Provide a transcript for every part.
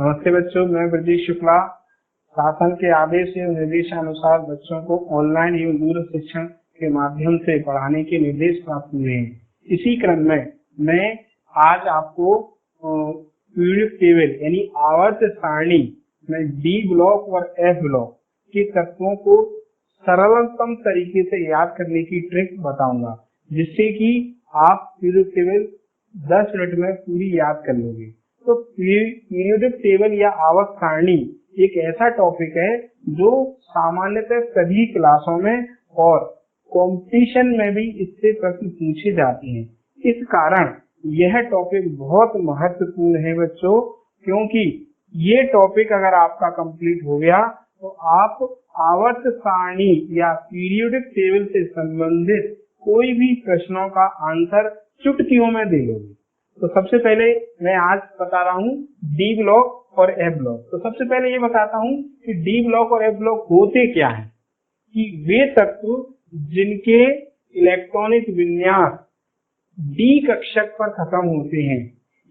नमस्ते बच्चों, मैं ब्रजेश शुक्ला। शासन के आदेश एवं निर्देशानुसार बच्चों को ऑनलाइन एवं दूर शिक्षण के माध्यम से पढ़ाने के निर्देश प्राप्त हुए हैं। इसी क्रम में मैं आज आपको पीरियड टेबल यानी आवर्त सारणी में डी ब्लॉक और एफ ब्लॉक के तत्वों को सरलतम तरीके से याद करने की ट्रिक बताऊंगा, जिससे कि आप पीरियड टेबल 10 मिनट में पूरी याद कर लोगे। तो पीरियोडिक टेबल या आवर्त सारणी एक ऐसा टॉपिक है जो सामान्यतः सभी क्लासों में और कंपटीशन में भी इससे प्रश्न पूछे जाते हैं। इस कारण यह टॉपिक बहुत महत्वपूर्ण है बच्चों, क्योंकि ये टॉपिक अगर आपका कंप्लीट हो गया तो आप आवर्त सारणी या पीरियोडिक टेबल से संबंधित कोई भी प्रश्नों का आंसर चुटकियों में दे लोगे। तो सबसे पहले मैं आज बता रहा हूँ डी ब्लॉक और एफ ब्लॉक। तो सबसे पहले ये बताता हूँ कि डी ब्लॉक और एफ ब्लॉक होते क्या है। कि वे तत्व जिनके इलेक्ट्रॉनिक विन्यास डी कक्षक पर खत्म होते हैं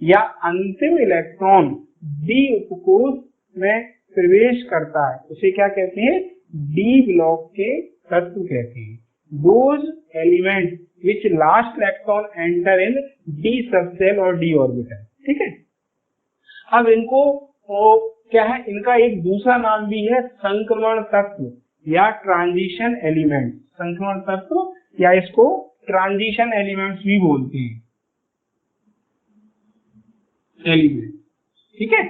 या अंतिम इलेक्ट्रॉन डी उपकोष में प्रवेश करता है, उसे क्या कहते हैं? डी ब्लॉक के तत्व कहते हैं। Those element which last electron enter in d subshell और d orbital। ठीक है, अब इनको क्या है, इनका एक दूसरा नाम भी है संक्रमण तत्व या ट्रांजिशन एलिमेंट। संक्रमण तत्व या इसको ट्रांजिशन एलिमेंट्स भी बोलते हैं। एलिमेंट, ठीक है,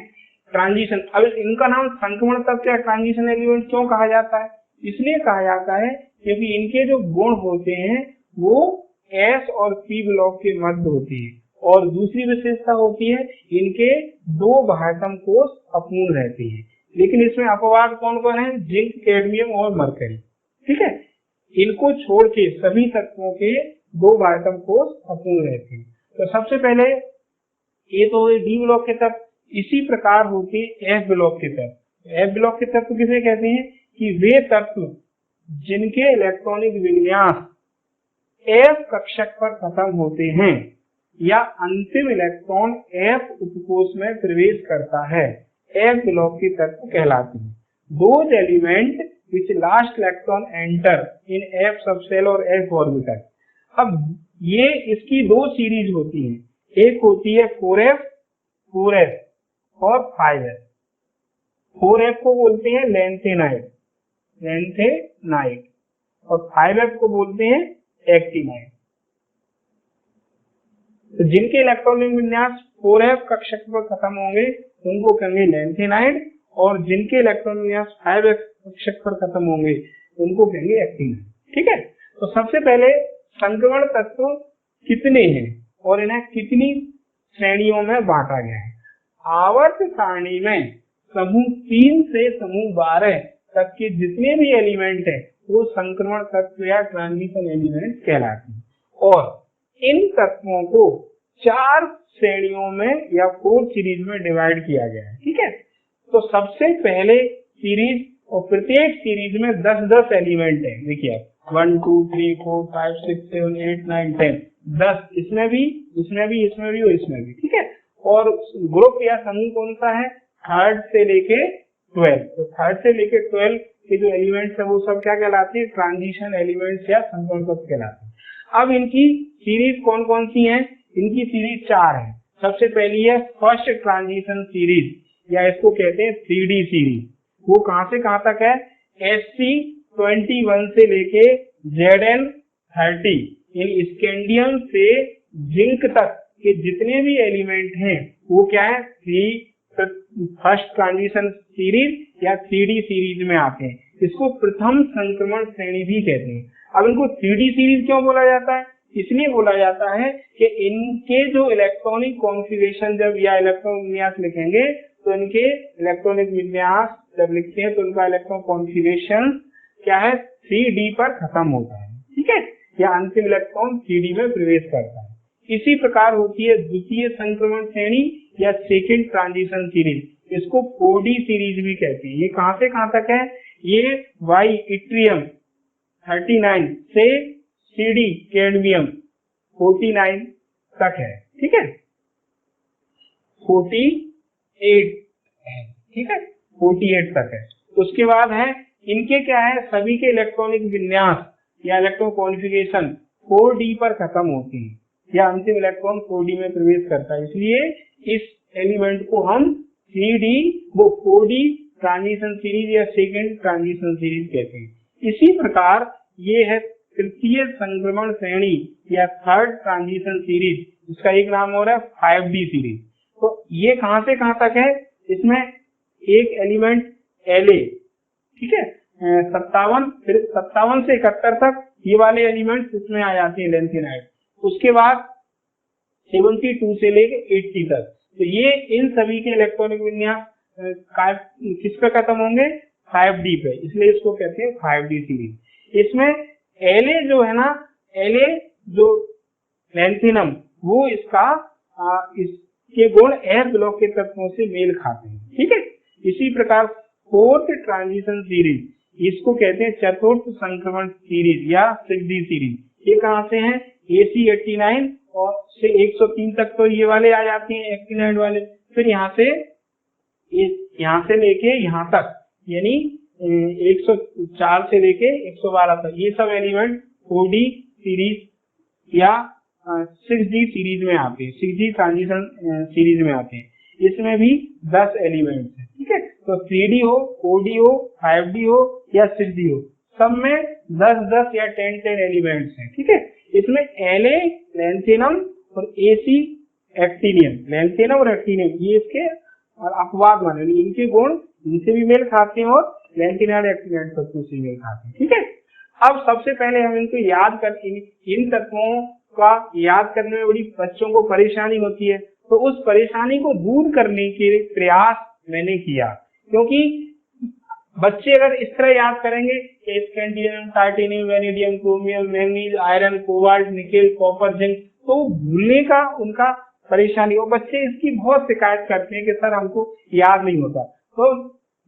ट्रांजिशन। अब इनका नाम संक्रमण तत्व या ट्रांजिशन एलिमेंट क्यों कहा जाता है? इसलिए कहा जाता है क्योंकि इनके जो गुण होते हैं वो एस और पी ब्लॉक के मध्य होती है। और दूसरी विशेषता होती है इनके दो बाह्यतम कोष अपूर्ण रहते हैं। लेकिन इसमें अपवाद कौन कौन है? जिंक, कैडमियम और मरकरी। ठीक है, इनको छोड़ के सभी तत्वों के दो बाह्यतम कोष अपूर्ण रहते हैं। तो सबसे पहले ये तो डी ब्लॉक के तत्व। इसी प्रकार होते हैं एफ ब्लॉक के तत्व। एफ ब्लॉक के तत्व किसे कहते हैं? कि वे तत्व जिनके इलेक्ट्रॉनिक विन्यास एफ कक्षक पर खत्म होते हैं या अंतिम इलेक्ट्रॉन एफ उपकोष में प्रवेश करता है, एफ ब्लॉक के तत्व कहलाते हैं। Those element which last electron enter in F subshell और एफ ऑर्बिटल। अब ये इसकी दो सीरीज होती है, एक होती है 4f, 4s और 5s। 4f को बोलते हैं लेंथेनाइड, और 5f को बोलते हैं एक्टिनाइड। तो जिनके इलेक्ट्रॉनिक विन्यास 4f कक्षक पर खत्म होंगे उनको कहेंगे लेंथेनाइड, और जिनके इलेक्ट्रॉनिक विन्यास 5f कक्षक पर खत्म होंगे उनको कहेंगे एक्टिनाइड। ठीक है, तो सबसे पहले संक्रमण तत्व कितने हैं और इन्हें कितनी श्रेणियों में बांटा गया है। आवर्त सारणी में समूह 3 से समूह 12 तक के जितने भी एलिमेंट है वो संक्रमण तत्व या ट्रांजिशन एलिमेंट कहलाते हैं। और इन तत्वों को 4 श्रेणियों में या 4 सीरीज में डिवाइड किया गया है। ठीक है, तो सबसे पहले सीरीज, और प्रत्येक सीरीज में 10-10 एलिमेंट है। देखिए 1 2 3 4 5 6 7 8 9 10, 10 इसमें भी, इसमें भी, इसमें भी और इसमें भी। ठीक है, और ग्रुप या समूह कौन सा है? 3rd से लेके 12। तो 3rd से लेके 12 के जो एलिमेंट्स है वो सब क्या कहलाते हैं? ट्रांजिशन एलिमेंट्स या संक्रमण तत्व कहलाते हैं। अब इनकी सीरीज कौन कौन सी है? इनकी सीरीज 4 है। सबसे पहली है फर्स्ट ट्रांजिशन सीरीज, या इसको कहते हैं 3D सीरीज। वो कहां से कहां तक है? Sc21 से लेके Zn30 इन स्कैंडियम से जिंक तक के जितने भी एलिमेंट हैं वो क्या है? फर्स्ट ट्रांजिशन सीरीज या 3D सीरीज में आते हैं। इसको प्रथम संक्रमण श्रेणी भी कहते हैं। अब इनको 3D सीरीज क्यों बोला जाता है? इसलिए बोला जाता है कि इनके जो इलेक्ट्रॉनिक कॉन्फ़िगरेशन जब या इलेक्ट्रॉन विन्यास लिखेंगे तो इनके इलेक्ट्रॉनिक विन्यास जब लिखते हैं तो उनका इलेक्ट्रॉन कॉन्फ़िगरेशन क्या है? 3D पर खत्म होता है। ठीक है, या अंतिम इलेक्ट्रॉन 3D में प्रवेश करता है। इसी प्रकार होती है द्वितीय संक्रमण श्रेणी या सेकेंड ट्रांजिशन सीरीज, इसको 4D सीरीज भी कहते हैं। ये कहां से कहां तक है? ये वाई इट्रियम 39 से CD कैडमियम 49 तक है। ठीक है, 48 है। ठीक है, 48 तक है। उसके बाद है इनके क्या है, सभी के इलेक्ट्रॉनिक विन्यास या इलेक्ट्रॉन कॉन्फ़िगरेशन 4d पर खत्म होती है या अंतिम इलेक्ट्रॉन 4d में प्रवेश करता है, इसलिए इस एलिमेंट को हम 4d ट्रांजिशन सीरीज या सेकेंड ट्रांजिशन सीरीज कहते हैं। इसी प्रकार ये है तृतीय संक्रमण श्रेणी या थर्ड ट्रांजिशन सीरीज, इसका एक नाम हो रहा है 5d सीरीज। तो ये कहां से कहां तक है, इसमें एक एलिमेंट La, ठीक है, 57 फिर 57 से 71 तक ये वाले एलिमेंट्स इसमें आ जाते हैं लेंथेनाइड। उसके बाद 72 से लेके 80 तक, तो ये इन सभी के इलेक्ट्रॉनिक विन्यास किस पे खत्म होंगे, 5d पे, इसलिए इसको कहते हैं 5d सीरीज। इसमें La जो है ना, La जो लैंथेनम, वो इसके गुण s ब्लॉक के तत्वों से मेल खाते हैं, ठीक है। इसी प्रकार फोर्थ ट्रांजिशन सीरीज, इसको कहते हैं चतुर्थ संक्रमण सीरीज या 6d सीरीज। ये कहां से है, AC89 और से 103 तक तो ये वाले आ जाते हैं एक्टिनाइड वाले, फिर यहाँ से लेके यहाँ तक यानी 104 से लेके 112 तक ये सब एलिमेंट 4d सीरीज या 6d सीरीज में आते हैं, 6d ट्रांजिशन सीरीज में आते हैं। इसमें भी 10 एलिमेंट्स हैं, ठीक है। तो 3d हो, 4d हो, 5d हो या 6d हो, सब में 10-10 या 10-10 एलिमेंट्स हैं, ठीक है। इसमें La लैंथेनम और AC एक्टिनियम, लैंथेनम और एक्टिनियम ये इसके अपवाद माने, इनके गुण इनसे भी मेल खाते हैं और लैंथेनाइड एक्टिनाइड तत्वों से मेल खाते हैं, ठीक है। अब सबसे पहले हम इनको याद करके इन तत्वों का याद करने में बड़ी बच्चों को परेशानी होती है, तो उस परेशानी को दूर करने के प्रयास मैंने किया, क्योंकि बच्चे अगर इस तरह याद करेंगे कि scandium, titanium, vanadium, chromium, manganese, iron, cobalt, nickel, copper, zinc, तो भूलने का उनका परेशानी, और बच्चे इसकी बहुत शिकायत करते हैं कि सर हमको याद नहीं होता। तो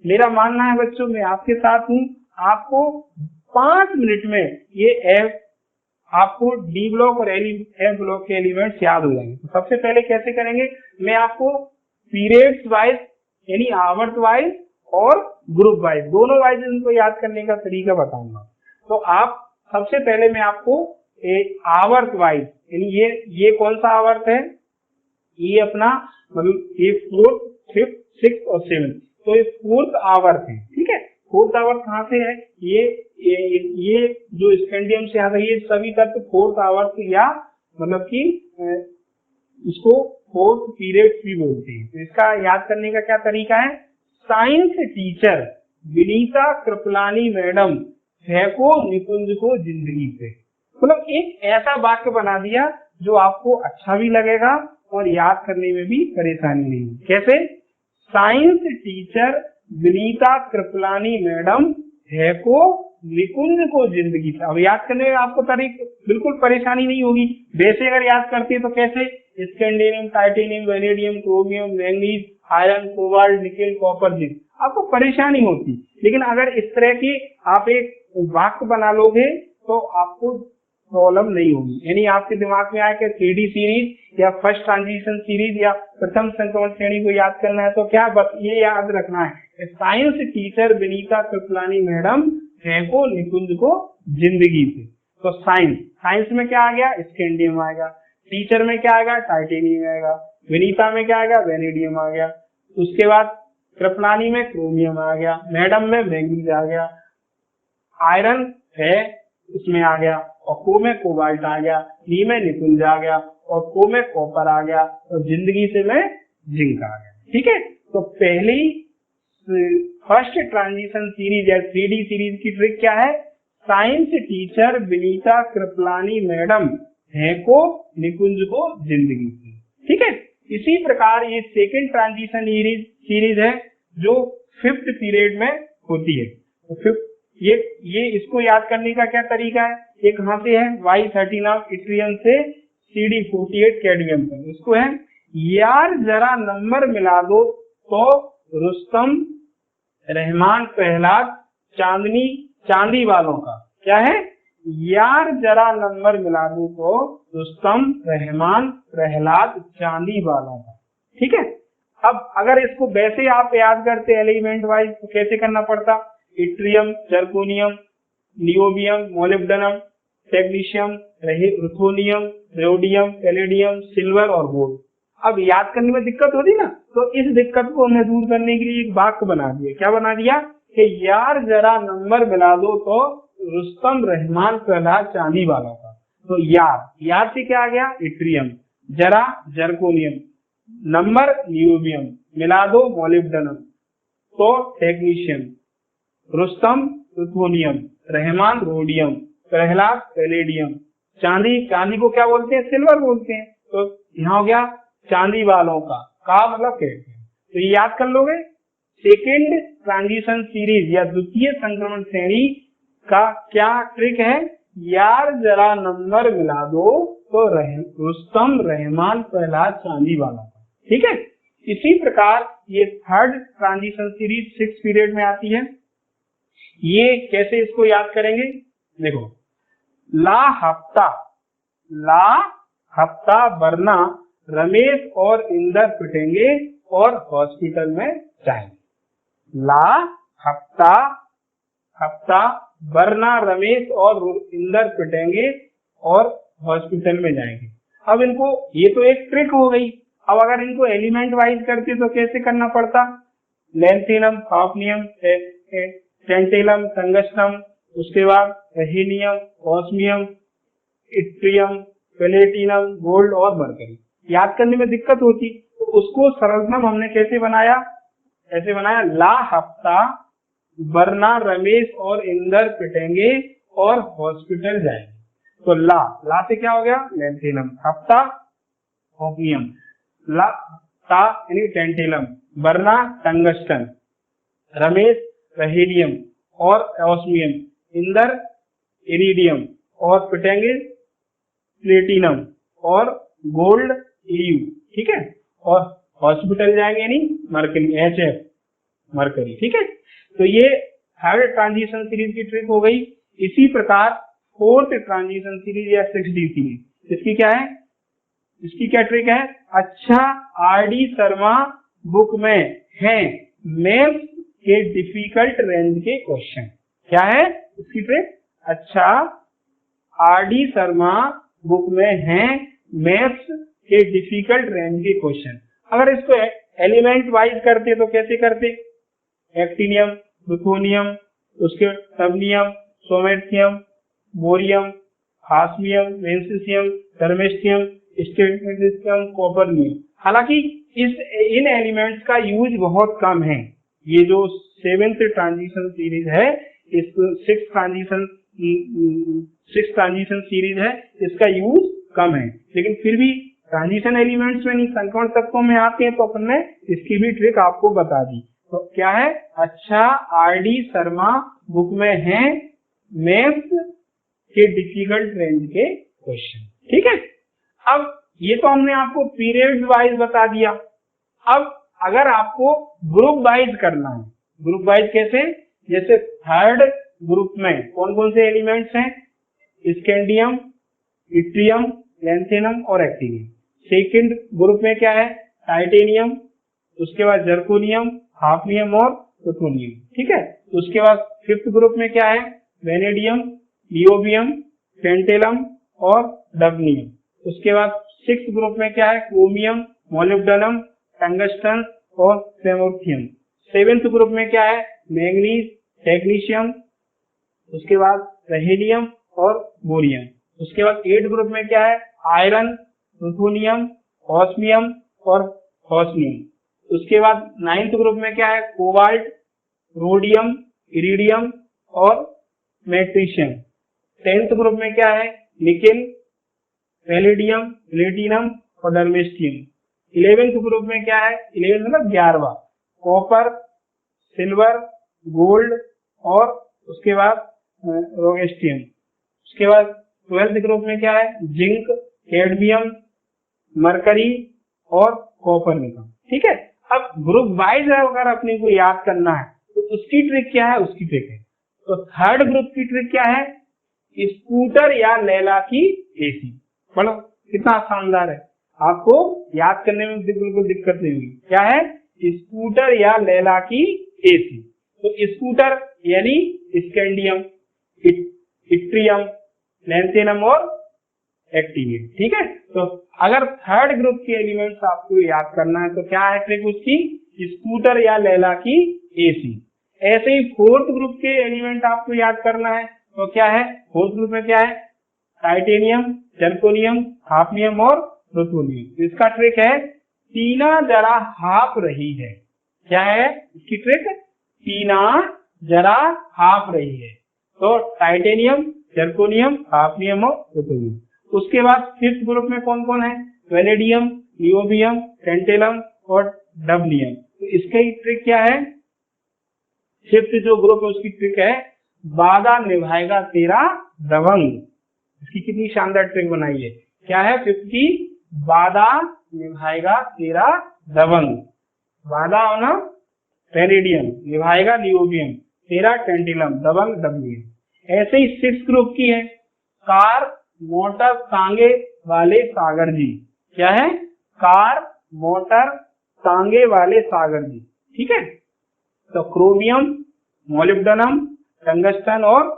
मेरा मानना है बच्चों, मैं आपके साथ हूँ, आपको 5 मिनट में ये आपको डी ब्लॉक और एफ ब्लॉक के एलिमेंट्स याद हो जाएंगे। तो सबसे पहले कैसे करेंगे, मैं आपको पीरियड्स वाइज यानी आवर्त वाइज और ग्रुप वाइज, दोनों वाइज इनको याद करने का तरीका बताऊंगा। तो आप सबसे पहले मैं आपको आवर्त वाइज यानी ये कौन सा आवर्त है, ये अपना मतलब ये 4th, 5th, 6th और 7th, तो ये 4th आवर्त है, ठीक है। 4th आवर्त कहाँ से है, ये जो स्कैंडियम से आता है, ये सभी तत्व 4th आवर्त या मतलब कि इसको 4th पीरियड भी बोलते हैं। तो इसका याद करने का क्या तरीका है, science teacher Vinita Kripalani madam फेंको निकुंज को जिंदगी से, मतलब एक ऐसा वाक्य बना दिया जो आपको अच्छा भी लगेगा और याद करने में भी परेशानी नहीं। कैसे, science teacher Vinita Kripalani madam फेंको निकुंज को जिंदगी से। अब याद करने में आपको बिल्कुल परेशानी नहीं होगी। वैसे अगर याद करते तो कैसे, scandium, titanium, vanadium, chromium, manganese, iron, cobalt, nickel, copper, zinc, आपको परेशानी होती। लेकिन अगर इस तरह की आप एक वाक्य बना लोगे तो आपको प्रॉब्लम नहीं होगी। यानी आपके दिमाग में आया कि 3D सीरीज या फर्स्ट ट्रांजिशन सीरीज या प्रथम संक्रमण श्रेणी को याद करना है, तो क्या बस ये याद रखना है, science teacher Vinita Kripalani madam फेंको निकुंज को जिंदगी से। तो साइंस में क्या आ गया, स्कैंडियम आएगा, टीचर में क्या आएगा, टाइटेनियम आएगा, विनीता में क्या आएगा, वेनेडियम आ गया, उसके बाद कृपलानी में क्रोमियम आ गया, मैडम में मैंगनीज आ गया, आयरन है उसमें आ गया, और को में कोबाल्ट आ गया, नी में निकुंज आ गया, और को में कॉपर आ गया, और जिंदगी से में जिंक आ गया, ठीक है। तो पहली फर्स्ट ट्रांजिशन सीरीज या 3D सीरीज की ट्रिक क्या है, science teacher Vinita Kripalani madam फेंको निकुंज को जिंदगी से, ठीक है। इसी प्रकार ये सेकेंड ट्रांजिशन सीरीज है जो 5th पीरियड में होती है। तो 5th ये इसको याद करने का क्या तरीका है, ये कहां से है, Y39 इट्रियम से CD48 कैडमियम तक। इसको है, यार जरा नंबर मिला दो तो रुस्तम, रहमान, प्रहलाद, चांदी वालों का। क्या है, यार जरा नंबर मिला दो तो रुस्तम, रहमान, प्रहलाद, चांदी वालों का, ठीक है। अब अगर इसको वैसे आप याद करते एलिमेंट वाइज तो कैसे करना पड़ता, yttrium, zirconium, niobium, molybdenum, technetium, ruthenium, rhodium, palladium, silver और गोल्ड। अब याद करने में दिक्कत होती ना, तो इस दिक्कत को हमने दूर करने के लिए एक वाक्य बना दिया। क्या बना दिया कि यार जरा नंबर मिला दो तो रुस्तम रहमान प्रहलाद चांदी वाला का। तो यार से क्या आ गया, इट्रियम, जरा जर्कोनियम, नंबर नियोबियम, मिला दो मोलिब्डेनम, तो technetium, Rustam ruthenium, Rahman rhodium, Prahlad palladium, चांदी को क्या बोलते हैं, सिल्वर बोलते हैं। तो यहाँ हो गया चांदी वालों का मतलब कहते हैं। तो ये याद कर लोगे। सेकेंड ट्रांजिशन सीरीज या द्वितीय संक्रमण श्रेणी का क्या ट्रिक है, यार जरा नंबर मिला दो तो रुस्तम रहमान प्रहलाद चांदी वाला का। ठीक है, इसी प्रकार ये थर्ड ट्रांजिशन सीरीज 6 पीरियड में आती है। ये कैसे इसको याद करेंगे, देखो, ला हफ्ता वरना रमेश और इंदर पिटेंगे और हॉस्पिटल में जाएंगे। ला हफ्ता वरना रमेश और इंदर पिटेंगे और हॉस्पिटल में जाएंगे। अब इनको, ये तो एक ट्रिक हो गई। अब अगर इनको एलिमेंट वाइज करते तो कैसे करना पड़ता, लैंथेनम, हाफनियम, टेंटेलम, टंगस्टन, उसके बाद helium, osmium, yttrium, platinum, gold और मरकरी। याद करने में दिक्कत होती तो उसको सरलतम हमने कैसे बनाया, ला हफ्ता वरना रमेश और इंदर पिटेंगे और हॉस्पिटल जाएंगे। तो ला से क्या हो गया, लैंथेनम, हफ्ता हाफनियम, ला यानी टेंटेलम, वरना टंगस्टन, रमेश हीलियम और ऑस्मियम, इंदर इरिडियम और पिटेंगे प्लेटिनम और गोल्ड EU। ठीक है, और हॉस्पिटल जाएंगे यानी मरकरी, HF मरकरी। ठीक है, तो ये थर्ड ट्रांजिशन सीरीज की ट्रिक हो गई। इसी प्रकार फोर्थ ट्रांजिशन सीरीज या 6D सीरीज, इसकी क्या ट्रिक है, अच्छा RD शर्मा बुक में है मैथ्स के डिफिकल्ट रेंज के क्वेश्चन। क्या है इसकी ट्रिक, अच्छा RD शर्मा बुक में है मैथ्स के डिफिकल्ट रेंज के क्वेश्चन। अगर इसको एलिमेंट वाइज करते तो कैसे करते, एक्टिनियम, रुथोनियम, उसके टर्बियम, सोमेटियम, बोरियम, हास्मियम, वेंसिसियम, टर्मेस्टियम, स्टेटमेंटियम, कॉपरनियम। हालांकि इन एलिमेंट्स का यूज बहुत कम है। ये जो 7th ट्रांजिशन सीरीज है, इस 6 ट्रांजिशन सीरीज है, इसका यूज कम है, लेकिन फिर भी ट्रांजिशन एलिमेंट्स में नहीं, संक्रमण तत्वों में आते हैं, तो अपन ने इसकी भी ट्रिक आपको बता दी। तो क्या है, अच्छा RD शर्मा बुक में है मैथ्स के डिफिकल्ट रेंज के क्वेश्चन। ठीक है, अब ये तो हमने आपको पीरियड वाइज बता दिया। अब अगर आपको ग्रुप वाइज करना है, ग्रुप वाइज कैसे, जैसे थर्ड ग्रुप में कौन कौन से एलिमेंट्स हैं, स्कैंडियम, इट्रियम, लैंथेनम और एक्टिनियम। सेकंड ग्रुप में क्या है, टाइटेनियम, उसके बाद जर्कोनियम, हाफनियम और रुथोनियम। ठीक है, उसके बाद फिफ्थ ग्रुप में क्या है, वेनेडियम, नियोबियम, टेंटेलम और डब्नियम। उसके बाद सिक्स्थ ग्रुप में क्या है, क्रोमियम, मोलिब्डेनम, टंगस्टन और प्लेमोर्थियम। सेवेंथ ग्रुप में क्या है, मैंगनीज, टेक्नीशियम, उसके बाद हीलियम और बोरियम। उसके बाद 8th ग्रुप में क्या है, आयरन, रुथोनियम, ऑस्मियम और हॉस्मियम। उसके बाद 9th ग्रुप में क्या है, कोबाल्ट, रोडियम, इरिडियम और मैग्नीशियम। 10th ग्रुप में क्या है, निकेल, पैलेडियम, प्लेटिनम और डर्मेस्टियम। 11th ग्रुप में क्या है, 11 मतलब 11वां, कॉपर, सिल्वर, गोल्ड और उसके बाद रोगेस्टियम। उसके बाद 12th ग्रुप में क्या है, जिंक, कैडमियम, मरकरी और कॉपर निकल। ठीक है, अब ग्रुप वाइज अगर अपने को याद करना है तो उसकी ट्रिक क्या है, उसकी ट्रिक है, तो थर्ड ग्रुप की ट्रिक क्या है, स्कूटर या लैला की एसी। बोलो कितना शानदार है। आपको याद करने में बिल्कुल दिक्कत नहीं होगी। क्या है? स्कूटर या लैला की एसी। तो स्कूटर यानी स्कैंडियम, इट्रियम, लैंथेनम और एक्टिनियम। ठीक है, तो अगर थर्ड ग्रुप के एलिमेंट्स आपको याद करना है तो क्या है ट्रिक उसकी? स्कूटर या लैला की एसी। ऐसे ही फोर्थ ग्रुप के एलिमेंट आपको याद करना है तो क्या है? फोर्थ ग्रुप में क्या है? टाइटेनियम, जर्कोनियम, हाफनियम और प्लूटोनियम। इसका ट्रिक है टीना जरा हाफ रही है। क्या है इसकी ट्रिक? टीना जरा हाफ रही है। तो टाइटेनियम, जर्कोनियम, हाफनियम और प्लूटोनियम। उसके बाद फिफ्थ ग्रुप में कौन कौन है? वेनेडियम, नियोबियम, टेंटेलम और डबलियम। तो इसकी ट्रिक क्या है? फिफ्थ जो ग्रुप है उसकी ट्रिक है वादा निभाएगा तेरा दबंग। इसकी कितनी शानदार ट्रिक बनाई है। क्या है फिफ्थ की? वादा निभाएगा तेरा दबंग। वादा होना वेनेडियम, निभाएगा नियोबियम, तेरा टेंटेलम, दबंग डबलियम। ऐसे ही सिक्स ग्रुप की है कार, मोटर, तांगे वाले सागर जी। क्या है? कार, मोटर, तांगे वाले सागर जी। ठीक है, तो क्रोमियम, मोलिब्डेनम, टंगस्टन और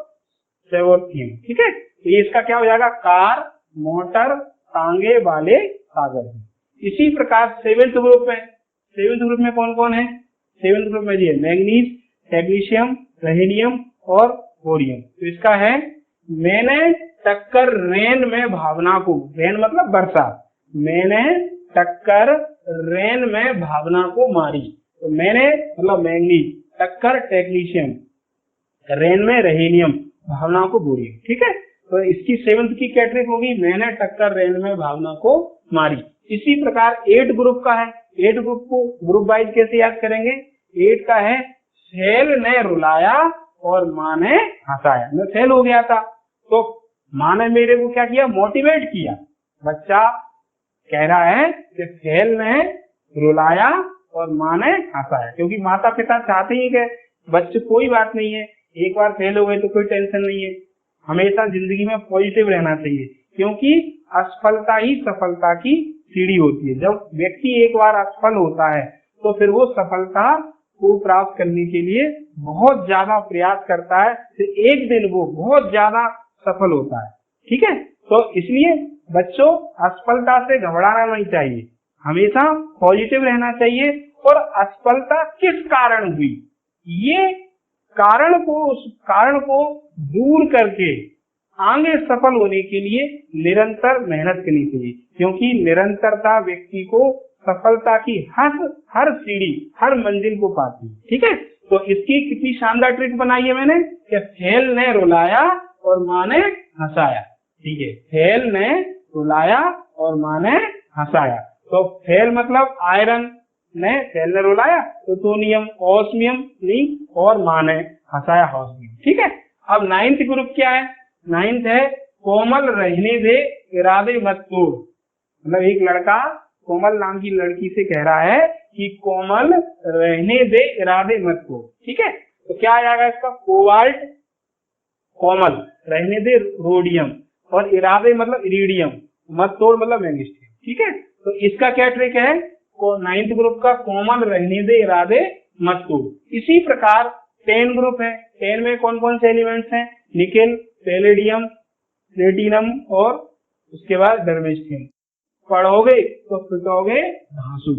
सेवोथियम। ठीक है, ये इसका क्या हो जाएगा? कार, मोटर, तांगे वाले सागर जी। इसी प्रकार सेवेंथ ग्रुप है। सेवेंथ ग्रुप में कौन कौन है? सेवेंथ ग्रुप में ये मैग्नीज, टेक्नीशियम, रहीनियम और बोरियम। तो इसका है मैंने टक्कर रेन में भावना को। रेन मतलब वर्षा। मैंने टक्कर रेन में भावना को मारी। तो मैंने मतलब मैग्नीज, टक्कर टेक्नीशियम, रेन में रहीनियम, भावना को बोरियम। ठीक है, तो इसकी सेवंथ की क्या ट्रिक होगी? मैंने टक्कर रेन में भावना को मारी। इसी प्रकार 8 ग्रुप का है। 8 ग्रुप को ग्रुप वाइज कैसे याद करेंगे? 8 का है सेल ने रुलाया और माँ ने हंसाया। मैं फेल हो गया था तो माँ ने मेरे को क्या किया? मोटिवेट किया। बच्चा कह रहा है कि फेल ने रुलाया और माँ ने हंसाया, क्योंकि माता पिता चाहते ही कि बच्चे कोई बात नहीं है, एक बार फेल हो गए तो कोई टेंशन नहीं है, हमेशा जिंदगी में पॉजिटिव रहना चाहिए, क्योंकि असफलता ही सफलता की सीढ़ी होती है। जब व्यक्ति एक बार असफल होता है तो फिर वो सफलता को प्राप्त करने के लिए बहुत ज्यादा प्रयास करता है, तो एक दिन वो बहुत ज्यादा सफल होता है। ठीक है, तो इसलिए बच्चों असफलता से घबराना नहीं चाहिए, हमेशा पॉजिटिव रहना चाहिए। और असफलता किस कारण हुई, ये उस कारण को दूर करके आगे सफल होने के लिए निरंतर मेहनत करनी चाहिए, क्योंकि निरंतरता व्यक्ति को सफलता की हर सीढ़ी, हर मंजिल को पाती है। ठीक है, तो इसकी कितनी शानदार ट्रिक बनाई है मैंने कि फेल ने रुलाया और माँ ने हंसाया। ठीक है, फेल ने रुलाया और माँ ने हंसाया। तो फेल मतलब आयरन ने, फेल ने रुलाया, प्लूटोनियम, ऑस्मियम लिंक और माँ ने हंसाया हॉस्मियम। ठीक है, अब 9th ग्रुप क्या है? 9th है कोमल रहने दे इरादे मत तोड़। मतलब एक लड़का कोमल नाम की लड़की से कह रहा है कि कोमल रहने दे इरादे मत तोड़। ठीक है, तो क्या आ जाएगा इसका? कोबाल्ट, कोमल रहने दे रोडियम और इरादे मतलब इरिडियम, मत तोड़ मतलब मैग्नीशियम। ठीक है, तो इसका क्या ट्रिक है? 9th ग्रुप का कोमल रहने दे इरादे मत तोड़। इसी प्रकार 10 ग्रुप है। 10 में कौन कौन से एलिमेंट्स हैं? निकेल, पैलेडियम, प्लेटिनम और उसके बाद डर्मेस्टियम। पढ़ोगे तो पिटोगे धांसू,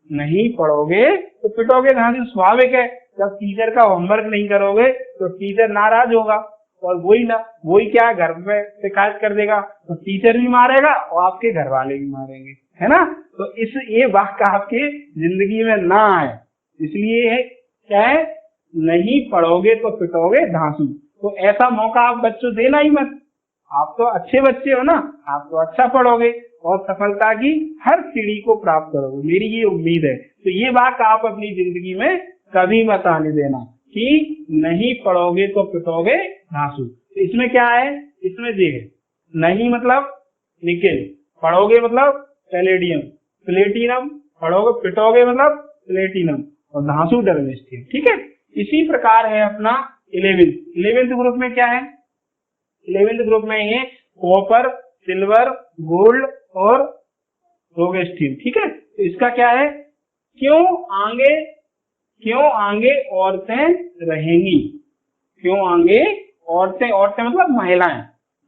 नहीं पढ़ोगे तो पिटोगे धांसू। स्वाभाविक है, जब टीचर का होमवर्क नहीं करोगे तो टीचर नाराज होगा, और वही क्या घर में शिकायत कर देगा, तो टीचर भी मारेगा और आपके घर वाले भी मारेंगे, है ना। तो ये वाक्य आपके जिंदगी में ना आए, इसलिए है क्या है? नहीं पढ़ोगे तो पिटोगे धांसू। तो ऐसा मौका आप बच्चों देना ही मत। आप तो अच्छे बच्चे हो ना, आप तो अच्छा पढ़ोगे और सफलता की हर सीढ़ी को प्राप्त करोगे, मेरी ये उम्मीद है। तो ये बात आप अपनी जिंदगी में कभी मत आने देना कि नहीं पढ़ोगे तो पिटोगे धांसू। तो इसमें क्या है? इसमें देखिए, नहीं मतलब निकेल, पढ़ोगे मतलब पैलेडियम, प्लेटिनम, पढ़ोगे पिटोगे मतलब प्लेटिनम और धांसू डर्मेस्टियम। ठीक है, इसी प्रकार है अपना 11th ग्रुप में क्या है? 11th ग्रुप में ये कॉपर, सिल्वर, गोल्ड और रोगेस्टिन, ठीक है। तो इसका क्या है, क्यों आगे औरतें रहेंगी, क्यों आगे औरतें मतलब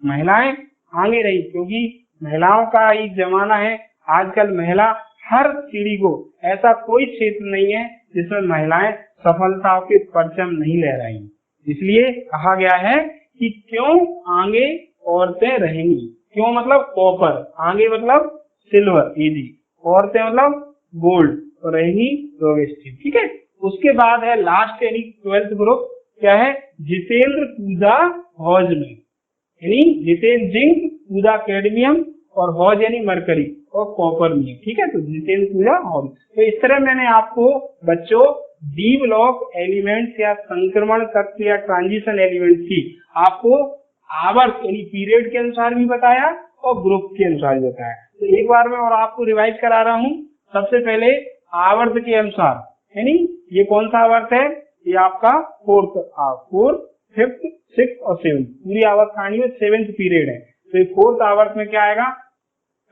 महिलाएं आगे रही, क्योंकि महिलाओं का ही जमाना है आजकल। महिला हर पीढ़ी को, ऐसा कोई क्षेत्र नहीं है जिसमें महिलाएं सफलताओं के परचम नहीं ले रही, इसलिए कहा गया है कि क्यों आगे औरतें रहेंगी। क्यों मतलब कॉपर, आगे मतलब सिल्वर, इजी, औरतें मतलब गोल्ड, तो रहेंगी रोगेस्टिन, ठीक है। उसके बाद है लास्ट यानी 12th ग्रुप, क्या है, जितेंद्र पूजा हौज में, यानी जितेंद्र जिंक, पूजा कैडमियम और हौज यानी मरकरी और कॉपर में, ठीक है। तो जितेंद्र पूजा हौज। तो इस तरह मैंने आपको बच्चों डी ब्लॉक एलिमेंट्स या संक्रमण तत्व या ट्रांजिशन एलिमेंट्स की आपको आवर्त यानी पीरियड के अनुसार भी बताया और ग्रुप के अनुसार भी बताया। तो एक बार मैं और आपको रिवाइज करा रहा हूँ। सबसे पहले आवर्त के अनुसार, यानी ये कौन सा आवर्त है, ये आपका फोर्थ, फिफ्थ, सिक्स और सेवेंथ, पूरी आवर्त सारणी में 7th पीरियड है। तो फोर्थ आवर्त में क्या आएगा,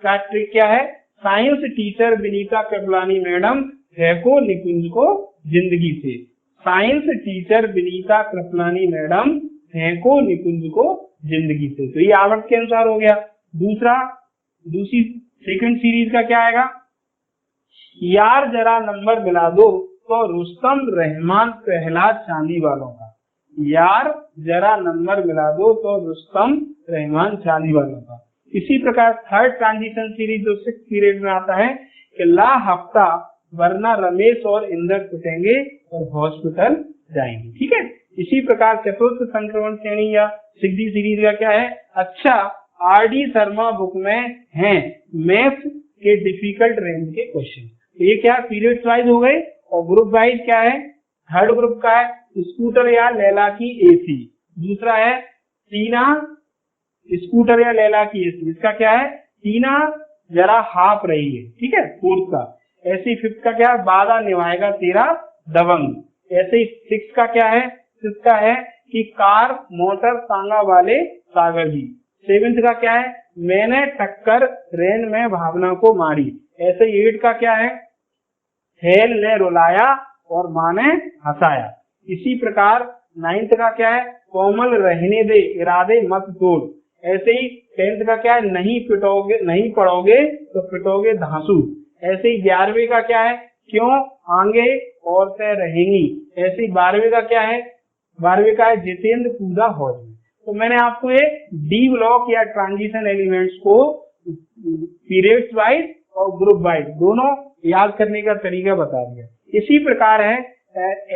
क्या ट्रिक क्या है, science teacher Vinita Kripalani madam फेंको निकुंज को जिंदगी से, science teacher Vinita Kripalani madam फेंको निकुंज को जिंदगी से। तो ये आवर्त के अनुसार हो गया। दूसरी सेकंड सीरीज का क्या आएगा, यार जरा नंबर मिला दो तो रुस्तम रहमान प्रहलाद चांदी वालों का, यार जरा नंबर मिला दो तो रुस्तम रहमान चांदी वालों का। इसी प्रकार थर्ड ट्रांजिशन सीरीज जो 6th पीरियड में आता है कि ला हफ्ता वरना रमेश और इंदर पिटेंगे और हॉस्पिटल जाएंगे, ठीक है। इसी प्रकार चतुर्थ संक्रमण श्रेणी या 6th सीरीज का क्या है, अच्छा आरडी शर्मा बुक में है मैथ्स के डिफिकल्ट रेंज के क्वेश्चन। ये क्या पीरियड वाइज हो गए, और ग्रुप वाइज क्या है, थर्ड ग्रुप का है स्कूटर या लैला की एसी, दूसरा है टीना स्कूटर या लैला की एसी, इसका क्या है, टीना जरा हाफ रही है, ठीक है, फोर्थ का। ऐसे ही फिफ्थ का क्या है, वादा निभाएगा तेरा दबंग। ऐसे ही सिक्स का क्या है, सिक्स का है कि कार मोटर तांगा वाले सागर जी। सेवेंथ का क्या है, मैंने टक्कर रेन में भावना को मारी। ऐसे ही 8 का क्या है, हेल ने रुलाया और माँ ने हंसाया। इसी प्रकार 9th का क्या है, कोमल रहने दे इरादे मत तोड़। ऐसे ही 10th का क्या है, नहीं पढ़ोगे तो पिटोगे धांसू। ऐसे ही 11वें का क्या है, क्यों आगे औरतें रहेंगी। ऐसे ही 12वें का क्या है, 12वें का है जितेंद्र पूजा हौज। तो मैंने आपको ये डी ब्लॉक या ट्रांजिशन एलिमेंट्स को पीरियड्स वाइज और ग्रुप वाइज दोनों याद करने का तरीका बता दिया। इसी प्रकार है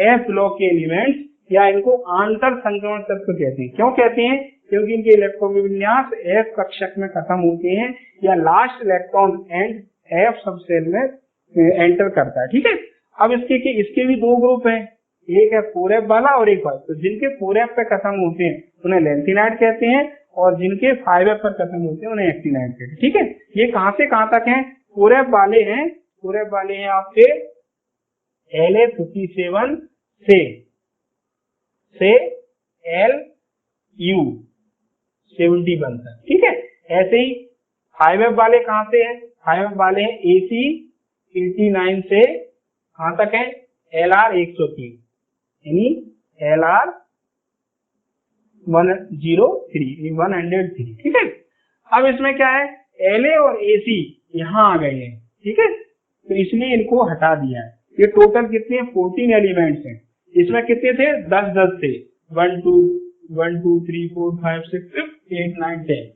एफ ब्लॉक के एलिमेंट्स, या इनको आंतर संक्रमण तत्व कहते हैं। क्यों कहते हैं, क्योंकि इनके इलेक्ट्रॉन विन्यास एफ कक्षक में खत्म होते हैं या last electron and F subshell में एंटर करता है, ठीक है। अब इसके भी 2 ग्रुप हैं, एक है 4f वाला और एक 5। तो जिनके 4f पे खत्म होते हैं उन्हें लेंथिनाइड कहते हैं, और जिनके 5f पर खत्म होते हैं उन्हें एक्टिनाइड कहते हैं, ठीक है। ये कहां से कहां तक हैं, 4f वाले हैं आपके La57 से Lu 70 बनता है, ठीक है। ऐसे ही 5f वाले कहां से हैं, 5f वाले हैं AC89 से कहां तक है, Lr 103 यानी Lr 103, ठीक है। अब इसमें क्या है, La और AC यहाँ आ गए हैं, ठीक है, तो इसलिए इनको हटा दिया है। ये टोटल कितने 14 एलिमेंट्स हैं। इसमें कितने थे, 10 थे, 1 2 3 4 5 6 8 9 10।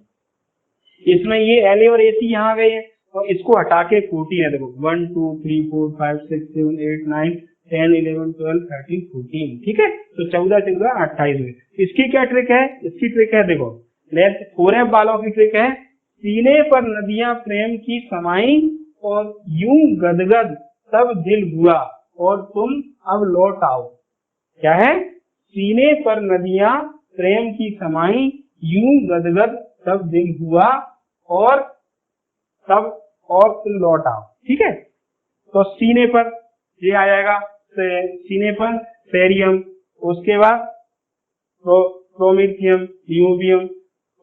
इसमें ये La और AC यहाँ आ गए हैं, और इसको हटा के 14 है, देखो 1 2 3 4 5 6 7 8 9 10 11 12 13 14, ठीक है। तो 14 14 28 हुए। इसकी क्या ट्रिक है, इसकी ट्रिक है, देखो 4f वालों की ट्रिक है, सीने पर नदियां प्रेम की समाई और यूं गदगद तब दिल हुआ और तुम अब लौट आओ। क्या है, सीने पर नदियां प्रेम की समाई यूं गदगद तब दिल हुआ और तुम लौट आओ, ठीक है। तो सीने पर ये आ जाएगा, सीने पर सेरियम, उसके बाद प्रोमिथियम, यूबियम,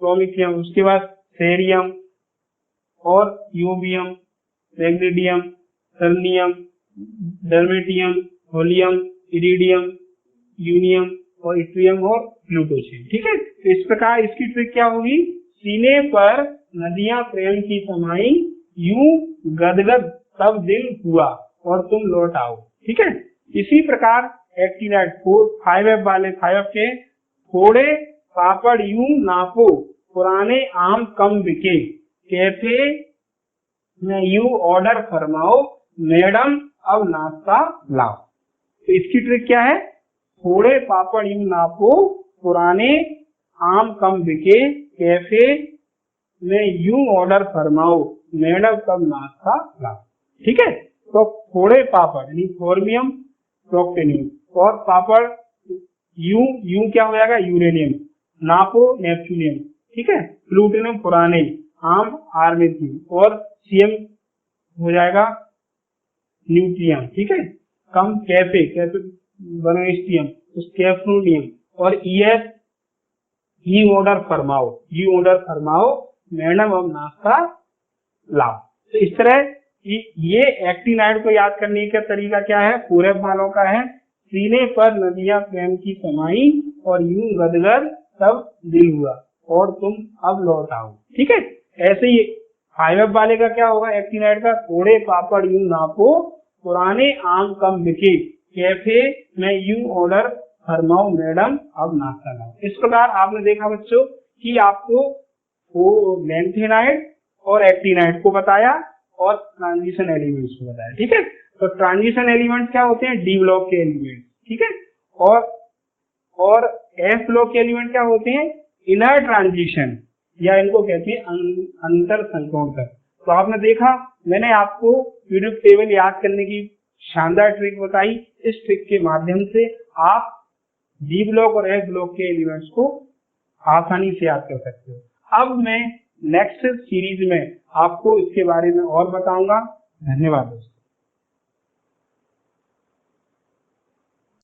प्रोमिथियम, उसके बाद सेरियम और यूबियम मैग्नीडियम, सर्नियम, डर्मेटियम, होलियम, इरिडियम, यूनियम और इट्रियम और प्लूटोशियम। ठीक है, तो इस प्रकार इसकी ट्रिक क्या होगी, सीने पर नदियां प्रेम की समाई, यूं गदगद सब दिल हुआ और तुम लौट आओ। ठीक है, इसी प्रकार एक्टिनाइड 5F वाले 5F के थोड़े पापड़ यूं नापो, पुराने आम कम बिके, कैफे में यूं ऑर्डर फरमाओ, मैडम अब नाश्ता लाओ। तो इसकी ट्रिक क्या है, थोड़े पापड़ यूं नापो, पुराने आम कम बिके, कैफे में यूं ऑर्डर फरमाओ, मैडम कब नाश्ता लाओ। ठीक है, तो थोड़े पापड़ यानी फॉर्मियम प्रोक्टेनियम, और पापड़ यूं क्या हो जाएगा, यूरेनियम, नापो नेपच्यूनियम। ठीक है, प्लूटोनियम पुराने, आम आर्मेनियम, और सीएम हो जाएगा न्यूट्रियम। ठीक है, कम कैफे बनोस्टियम, कैफ्रूनियम, और ईएस यू ऑर्डर फरमाओ, मैडम अब नाश्ता लाओ। तो इस तरह ये एक्टिनाइड को याद करने का तरीका क्या है, 4F वालों का है, सीने पर नदियां प्रेम की समाई और यूं गदगद सब दिल हुआ और तुम अब लौट आओ। ठीक है, ऐसे ही 5F वाले का क्या होगा, एक्टिनाइड का, थोड़े पापड़ यूं नापो, पुराने आम कम बिके, कैफे में यूं ऑर्डर फरमाओ, मैडम अब नाश्ता लाओ। इस प्रकार आपने देखा बच्चों कि आपको वो लैंथेनाइड और एक्टिनाइड को बताया और ट्रांजिशन एलिमेंट्स को बताया। ठीक है, तो ट्रांजिशन एलिमेंट्स क्या होते हैं, डी ब्लॉक के एलिमेंट। ठीक है, और एफ ब्लॉक के एलिमेंट क्या होते हैं, इनर ट्रांजिशन, या इनको कहते हैं अंतर संकोचक। तो आपने देखा, मैंने आपको पीरियोडिक टेबल याद करने की शानदार ट्रिक बताई। इस ट्रिक के माध्यम से आप डी ब्लॉक और एफ ब्लॉक के एलिमेंट्स को आसानी से याद कर सकते हो। अब मैं नेक्स्ट सीरीज में आपको इसके बारे में और बताऊंगा। धन्यवाद दोस्तों।